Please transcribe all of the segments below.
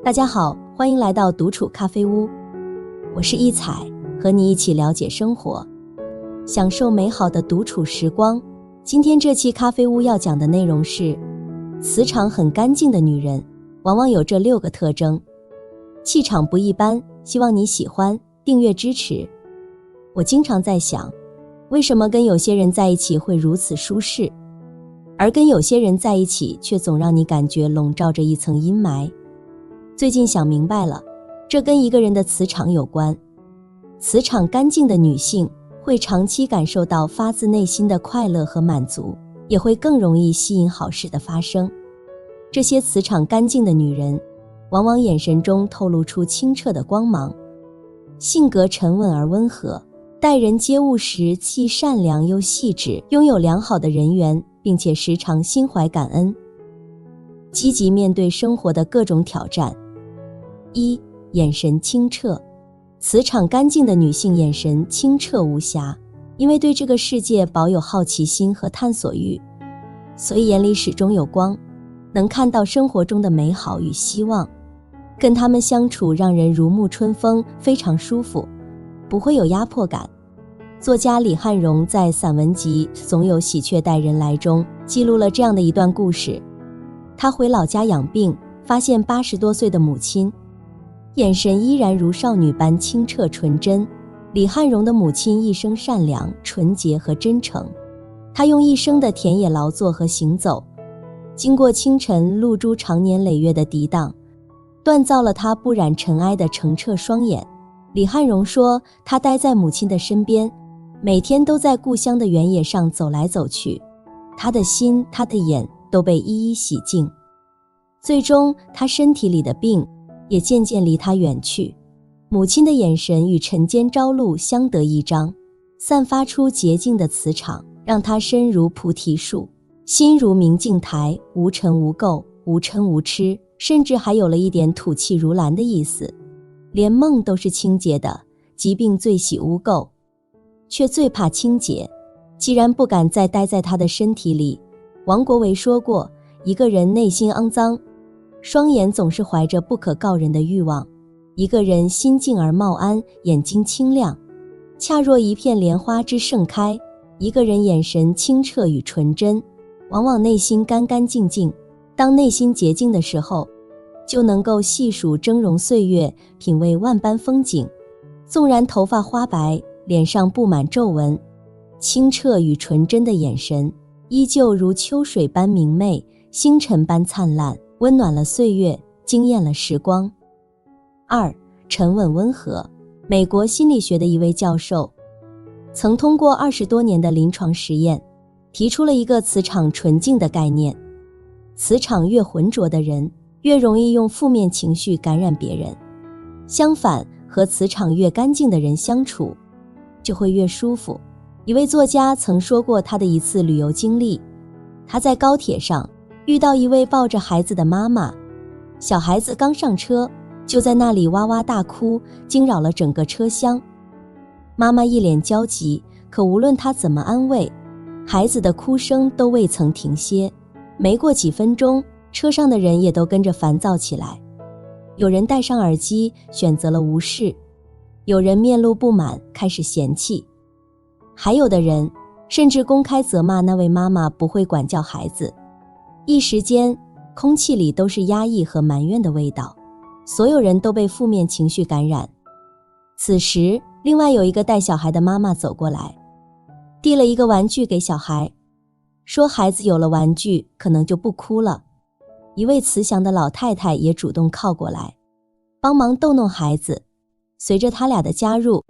大家好，欢迎来到独处咖啡屋，我是一彩，和你一起了解生活，享受美好的独处时光。今天这期咖啡屋要讲的内容是，磁场很干净的女人往往有这6个特征，气场不一般，希望你喜欢，订阅支持。我经常在想，为什么跟有些人在一起会如此舒适，而跟有些人在一起却总让你感觉笼罩着一层阴霾。最近想明白了，这跟一个人的磁场有关。磁场干净的女性会长期感受到发自内心的快乐和满足，也会更容易吸引好事的发生。这些磁场干净的女人，往往眼神中透露出清澈的光芒，性格沉稳而温和，待人接物时既善良又细致，拥有良好的人缘，并且时常心怀感恩，积极面对生活的各种挑战。1. 眼神清澈。磁场干净的女性眼神清澈无瑕，因为对这个世界保有好奇心和探索欲，所以眼里始终有光，能看到生活中的美好与希望。跟她们相处让人如沐春风，非常舒服，不会有压迫感。作家李汉荣在散文集《总有喜鹊待人来》中记录了这样的一段故事。他回老家养病，发现80多岁的母亲眼神依然如少女般清澈纯真。李汉荣的母亲一生善良、纯洁和真诚，她用一生的田野劳作和行走，经过清晨露珠长年累月的涤荡，锻造了她不染尘埃的澄澈双眼。李汉荣说，他待在母亲的身边，每天都在故乡的原野上走来走去，他的心、他的眼都被一一洗净。最终，他身体里的病也渐渐离他远去。母亲的眼神与晨间朝露相得益彰，散发出洁净的磁场，让他身如菩提树，心如明镜台，无尘无垢，无嗔无痴，甚至还有了一点吐气如兰的意思。连梦都是清洁的，疾病最喜污垢，却最怕清洁。既然不敢再待在他的身体里，王国维说过，一个人内心肮脏，双眼总是怀着不可告人的欲望；一个人心静而貌安，眼睛清亮，恰若一片莲花之盛开；一个人眼神清澈与纯真，往往内心干干净净。当内心洁净的时候，就能够细数峥嵘岁月，品味万般风景。纵然头发花白，脸上布满皱纹，清澈与纯真的眼神依旧如秋水般明媚，星辰般灿烂，温暖了岁月，惊艳了时光。2. 沉稳温和。美国心理学的一位教授曾通过20多年的临床实验，提出了一个磁场纯净的概念。磁场越浑浊的人，越容易用负面情绪感染别人，相反，和磁场越干净的人相处，就会越舒服。一位作家曾说过他的一次旅游经历，他在高铁上遇到一位抱着孩子的妈妈，小孩子刚上车，就在那里哇哇大哭，惊扰了整个车厢。妈妈一脸焦急，可无论她怎么安慰，孩子的哭声都未曾停歇。没过几分钟，车上的人也都跟着烦躁起来，有人戴上耳机选择了无视，有人面露不满开始嫌弃，还有的人甚至公开责骂那位妈妈不会管教孩子。一时间，空气里都是压抑和埋怨的味道，所有人都被负面情绪感染。此时，另外有一个带小孩的妈妈走过来，递了一个玩具给小孩，说孩子有了玩具，可能就不哭了。一位慈祥的老太太也主动靠过来，帮忙逗弄孩子。随着他俩的加入，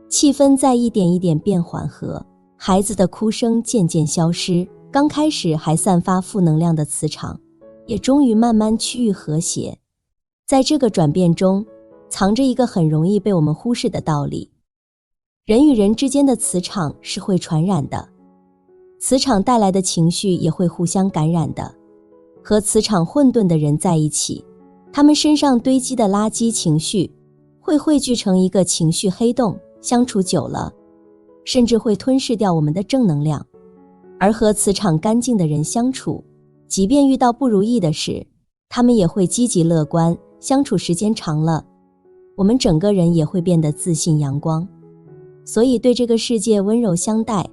气氛在一点一点变缓和，孩子的哭声渐渐消失，刚开始还散发负能量的磁场，也终于慢慢趋于和谐。在这个转变中，藏着一个很容易被我们忽视的道理：人与人之间的磁场是会传染的，磁场带来的情绪也会互相感染的。和磁场混沌的人在一起，他们身上堆积的垃圾情绪会汇聚成一个情绪黑洞，相处久了，甚至会吞噬掉我们的正能量。而和磁场干净的人相处，即便遇到不如意的事，他们也会积极乐观，相处时间长了，我们整个人也会变得自信阳光。所以对这个世界温柔相待，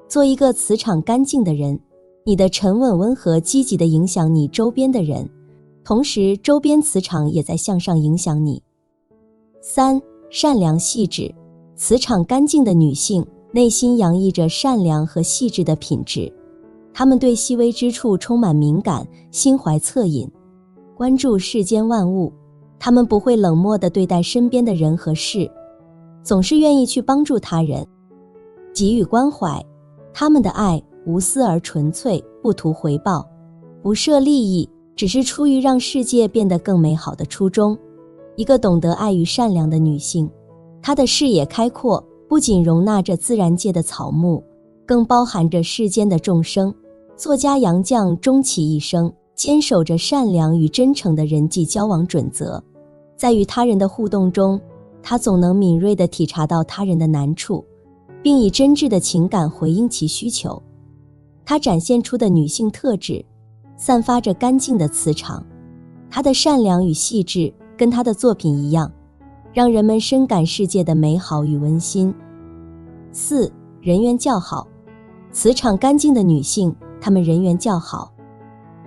做一个磁场干净的人，你的沉稳温和积极地影响你周边的人，同时周边磁场也在向上影响你。3. 善良细致。磁场干净的女性内心洋溢着善良和细致的品质，她们对细微之处充满敏感，心怀恻隐，关注世间万物。她们不会冷漠地对待身边的人和事，总是愿意去帮助他人，给予关怀。他们的爱无私而纯粹，不图回报，不设利益，只是出于让世界变得更美好的初衷。一个懂得爱与善良的女性，她的视野开阔，不仅容纳着自然界的草木，更包含着世间的众生。作家杨绛终其一生，坚守着善良与真诚的人际交往准则。在与他人的互动中，她总能敏锐地体察到他人的难处，并以真挚的情感回应其需求。她展现出的女性特质，散发着干净的磁场。她的善良与细致，跟她的作品一样，让人们深感世界的美好与温馨。4. 人缘较好。磁场干净的女性，她们人缘较好，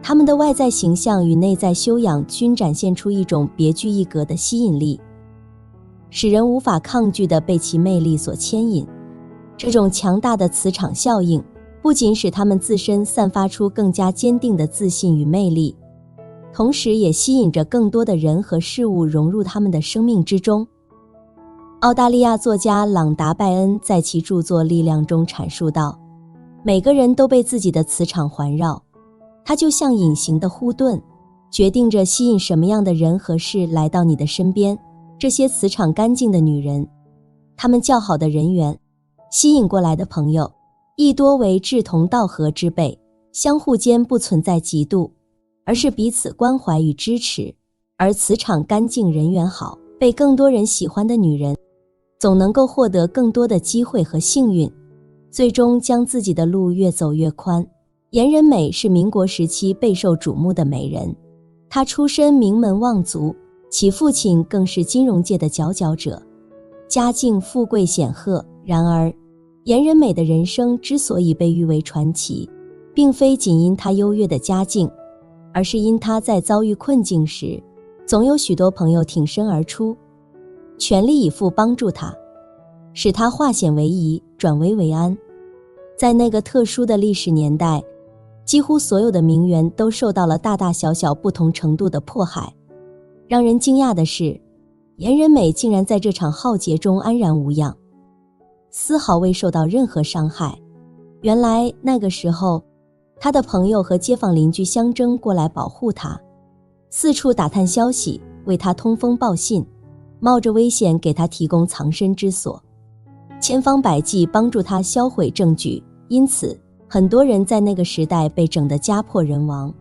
她们的外在形象与内在修养均展现出一种别具一格的吸引力，使人无法抗拒地被其魅力所牵引。这种强大的磁场效应，不仅使她们自身散发出更加坚定的自信与魅力，同时也吸引着更多的人和事物融入他们的生命之中。澳大利亚作家朗达·拜恩在其著作《力量》中阐述道，每个人都被自己的磁场环绕，它就像隐形的护盾，决定着吸引什么样的人和事来到你的身边。这些磁场干净的女人，她们较好的人缘，吸引过来的朋友亦多为志同道合之辈，相互间不存在嫉妒，而是彼此关怀与支持。而磁场干净人缘好，被更多人喜欢的女人，总能够获得更多的机会和幸运，最终将自己的路越走越宽。严仁美是民国时期备受瞩目的美人，她出身名门望族，其父亲更是金融界的佼佼者，家境富贵显赫。然而严仁美的人生之所以被誉为传奇，并非仅因她优越的家境，而是因她在遭遇困境时，总有许多朋友挺身而出，全力以赴帮助她，使她化险为夷，转危为安。在那个特殊的历史年代，几乎所有的名媛都受到了大大小小不同程度的迫害。让人惊讶的是，严仁美竟然在这场浩劫中安然无恙，丝毫未受到任何伤害。原来那个时候，她的朋友和街坊邻居相争过来保护她，四处打探消息，为她通风报信，冒着危险给她提供藏身之所，千方百计帮助她销毁证据。因此很多人在那个时代被整得家破人亡，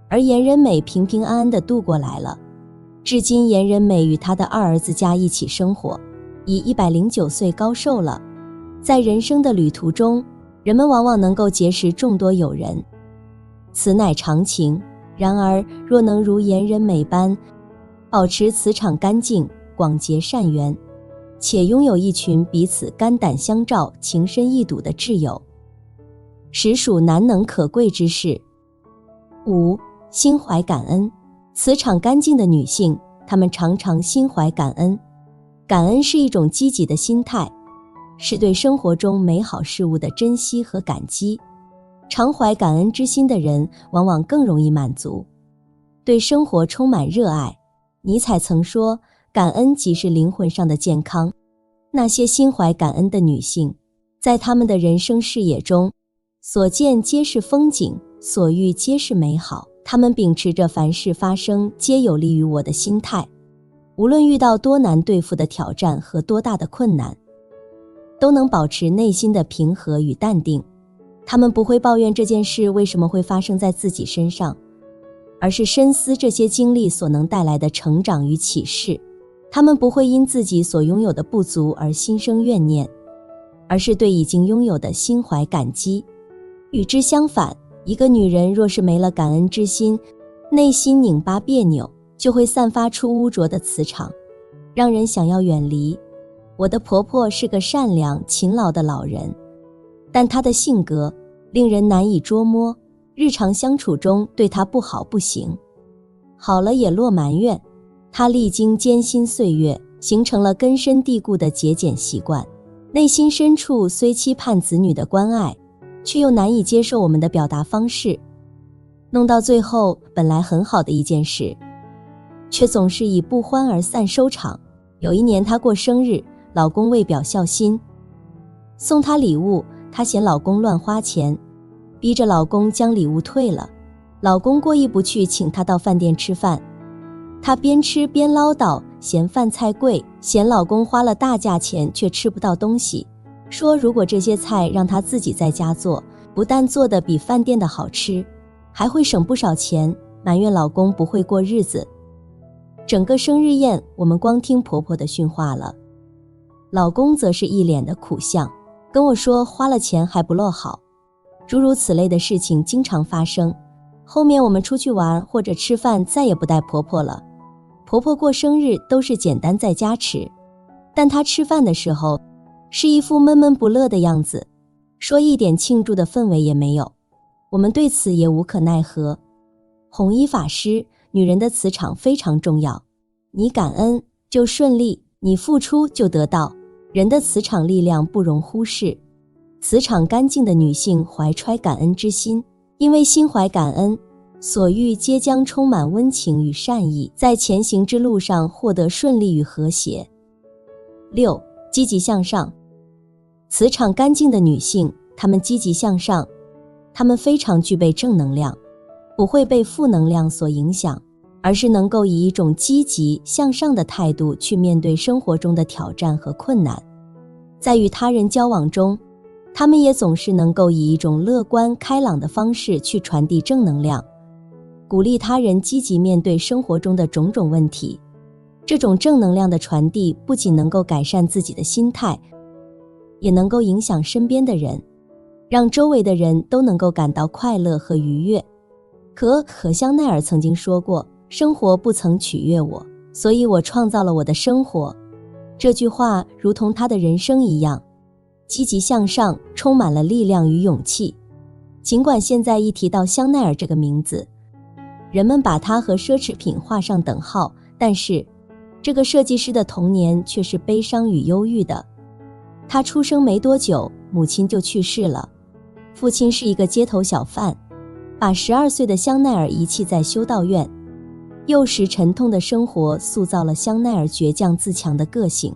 而严仁美平平安安地度过来了。至今严仁美与她的2儿子家一起生活，已109岁高寿了。在人生的旅途中，人们往往能够结识众多友人，此乃常情。然而若能如严仁美般保持磁场干净，广结善缘，且拥有一群彼此肝胆相照、情深意笃的挚友，实属难能可贵之事。5. 心怀感恩。磁场干净的女性，她们常常心怀感恩。感恩是一种积极的心态，是对生活中美好事物的珍惜和感激。常怀感恩之心的人，往往更容易满足，对生活充满热爱。尼采曾说，感恩即是灵魂上的健康。那些心怀感恩的女性，在她们的人生视野中，所见皆是风景，所遇皆是美好。她们秉持着凡事发生皆有利于我的心态，无论遇到多难对付的挑战和多大的困难，都能保持内心的平和与淡定。她们不会抱怨这件事为什么会发生在自己身上，而是深思这些经历所能带来的成长与启示。她们不会因自己所拥有的不足而心生怨念，而是对已经拥有的心怀感激。与之相反，一个女人若是没了感恩之心，内心拧巴别扭，就会散发出污浊的磁场，让人想要远离。我的婆婆是个善良勤劳的老人，但她的性格令人难以捉摸，日常相处中对她不好不行，好了也落埋怨。她历经艰辛岁月，形成了根深蒂固的节俭习惯，内心深处虽期盼子女的关爱，却又难以接受我们的表达方式，弄到最后本来很好的一件事，却总是以不欢而散收场。有一年她过生日，老公为表孝心，送她礼物，她嫌老公乱花钱，逼着老公将礼物退了。老公过意不去，请她到饭店吃饭，她边吃边唠叨，嫌饭菜贵，嫌老公花了大价钱却吃不到东西，说如果这些菜让她自己在家做，不但做得比饭店的好吃，还会省不少钱，埋怨老公不会过日子。整个生日宴，我们光听婆婆的训话了，老公则是一脸的苦相，跟我说花了钱还不落好。诸如此类的事情经常发生。后面我们出去玩或者吃饭再也不带婆婆了，婆婆过生日都是简单在家吃，但她吃饭的时候是一副闷闷不乐的样子，说一点庆祝的氛围也没有。我们对此也无可奈何。弘一法师，女人的磁场非常重要，你感恩就顺利，你付出就得到，人的磁场力量不容忽视。磁场干净的女性怀揣感恩之心，因为心怀感恩，所遇皆将充满温情与善意，在前行之路上获得顺利与和谐。6. 积极向上。磁场干净的女性，她们积极向上，她们非常具备正能量，不会被负能量所影响，而是能够以一种积极向上的态度去面对生活中的挑战和困难。在与他人交往中，他们也总是能够以一种乐观开朗的方式去传递正能量，鼓励他人积极面对生活中的种种问题。这种正能量的传递不仅能够改善自己的心态，也能够影响身边的人，让周围的人都能够感到快乐和愉悦。可香奈儿曾经说过，生活不曾取悦我，所以我创造了我的生活。这句话如同她的人生一样，积极向上，充满了力量与勇气。尽管现在一提到香奈儿这个名字，人们把它和奢侈品画上等号，但是这个设计师的童年却是悲伤与忧郁的。他出生没多久，母亲就去世了，父亲是一个街头小贩，把12岁的香奈儿遗弃在修道院。幼时沉痛的生活塑造了香奈儿倔强自强的个性。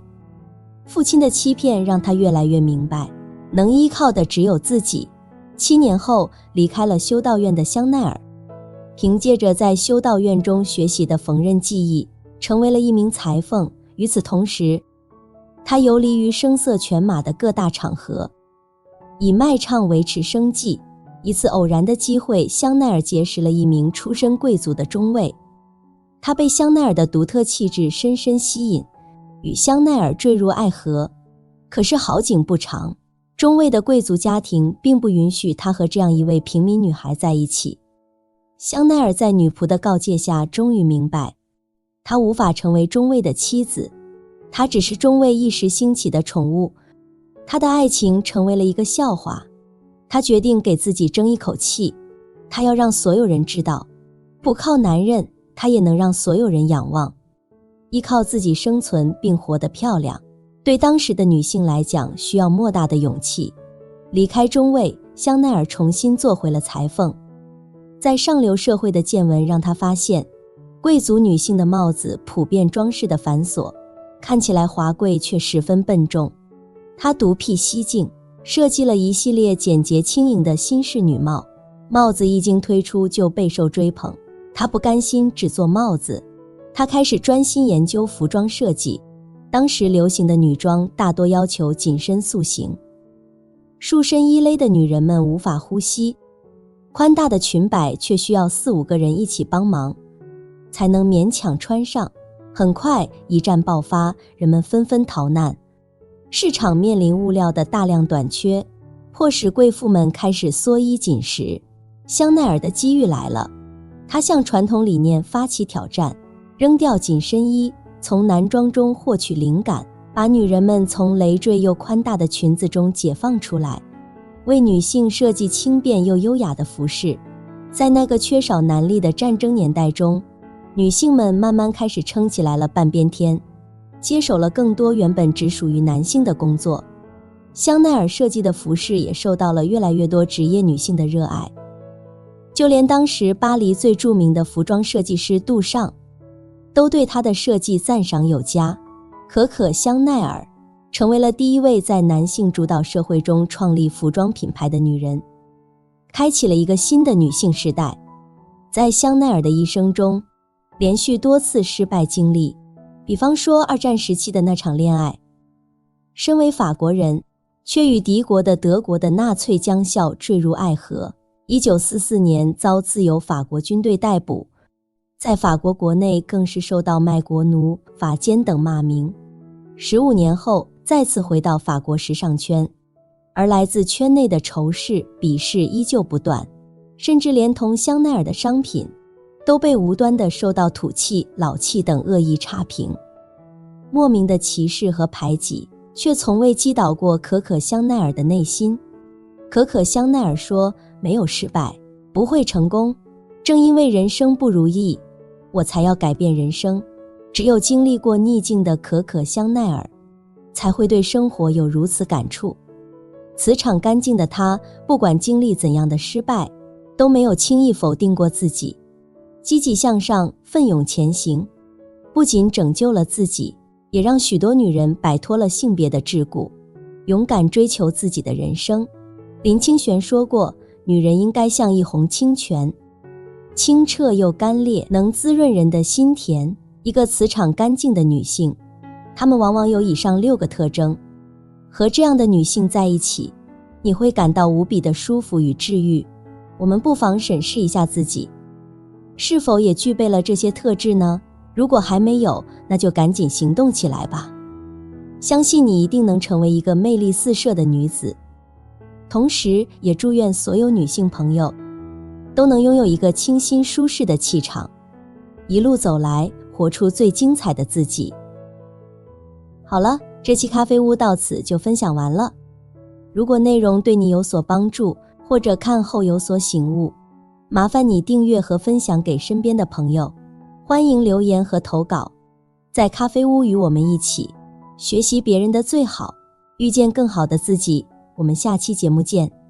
父亲的欺骗让他越来越明白，能依靠的只有自己。7年后，离开了修道院的香奈儿，凭借着在修道院中学习的缝纫技艺，成为了一名裁缝。与此同时，他游离于声色犬马的各大场合，以卖唱维持生计。一次偶然的机会，香奈儿结识了一名出身贵族的中尉，他被香奈儿的独特气质深深吸引，与香奈儿坠入爱河。可是好景不长，中尉的贵族家庭并不允许他和这样一位平民女孩在一起。香奈儿在女仆的告诫下终于明白，她无法成为中尉的妻子，她只是中尉一时兴起的宠物。她的爱情成为了一个笑话。她决定给自己争一口气，她要让所有人知道，不靠男人，她也能让所有人仰望，依靠自己生存并活得漂亮。对当时的女性来讲，需要莫大的勇气。离开中尉，香奈儿重新做回了裁缝。在上流社会的见闻让她发现，贵族女性的帽子普遍装饰的繁琐，看起来华贵却十分笨重。她独辟蹊径，设计了一系列简洁轻盈的新式女帽，帽子一经推出就备受追捧。她不甘心只做帽子，她开始专心研究服装设计。当时流行的女装大多要求紧身塑形，束身衣勒的女人们无法呼吸，宽大的裙摆却需要4、5个人一起帮忙，才能勉强穿上。很快一战爆发，人们纷纷逃难，市场面临物料的大量短缺，迫使贵妇们开始缩衣紧食。香奈儿的机遇来了，她向传统理念发起挑战，扔掉紧身衣，从男装中获取灵感，把女人们从累赘又宽大的裙子中解放出来，为女性设计轻便又优雅的服饰。在那个缺少男力的战争年代中，女性们慢慢开始撑起来了半边天，接手了更多原本只属于男性的工作。香奈儿设计的服饰也受到了越来越多职业女性的热爱，就连当时巴黎最著名的服装设计师杜尚都对她的设计赞赏有加。可可香奈儿成为了第一位在男性主导社会中创立服装品牌的女人，开启了一个新的女性时代。在香奈儿的一生中，连续多次失败经历，比方说二战时期的那场恋爱。身为法国人，却与敌国的德国的纳粹将校坠入爱河。1944年遭自由法国军队逮捕，在法国国内更是受到卖国奴、法奸等骂名。15年后再次回到法国时尚圈，而来自圈内的仇视、鄙视依旧不断，甚至连同香奈儿的商品都被无端地受到土气、老气等恶意差评。莫名的歧视和排挤却从未击倒过可可香奈儿的内心。可可香奈儿说，没有失败，不会成功，正因为人生不如意，我才要改变人生。只有经历过逆境的可可香奈儿，才会对生活有如此感触。磁场干净的她，不管经历怎样的失败，都没有轻易否定过自己，积极向上，奋勇前行，不仅拯救了自己，也让许多女人摆脱了性别的桎梏，勇敢追求自己的人生。林清玄说过，女人应该像一泓清泉，清澈又干冽，能滋润人的心田。一个磁场干净的女性，她们往往有以上6个特征。和这样的女性在一起，你会感到无比的舒服与治愈。我们不妨审视一下自己，是否也具备了这些特质呢？如果还没有，那就赶紧行动起来吧。相信你一定能成为一个魅力四射的女子。同时也祝愿所有女性朋友都能拥有一个清新舒适的气场，一路走来，活出最精彩的自己。好了，这期咖啡屋到此就分享完了。如果内容对你有所帮助，或者看后有所醒悟，麻烦你订阅和分享给身边的朋友。欢迎留言和投稿，在咖啡屋与我们一起学习别人的最好，遇见更好的自己。我们下期节目见。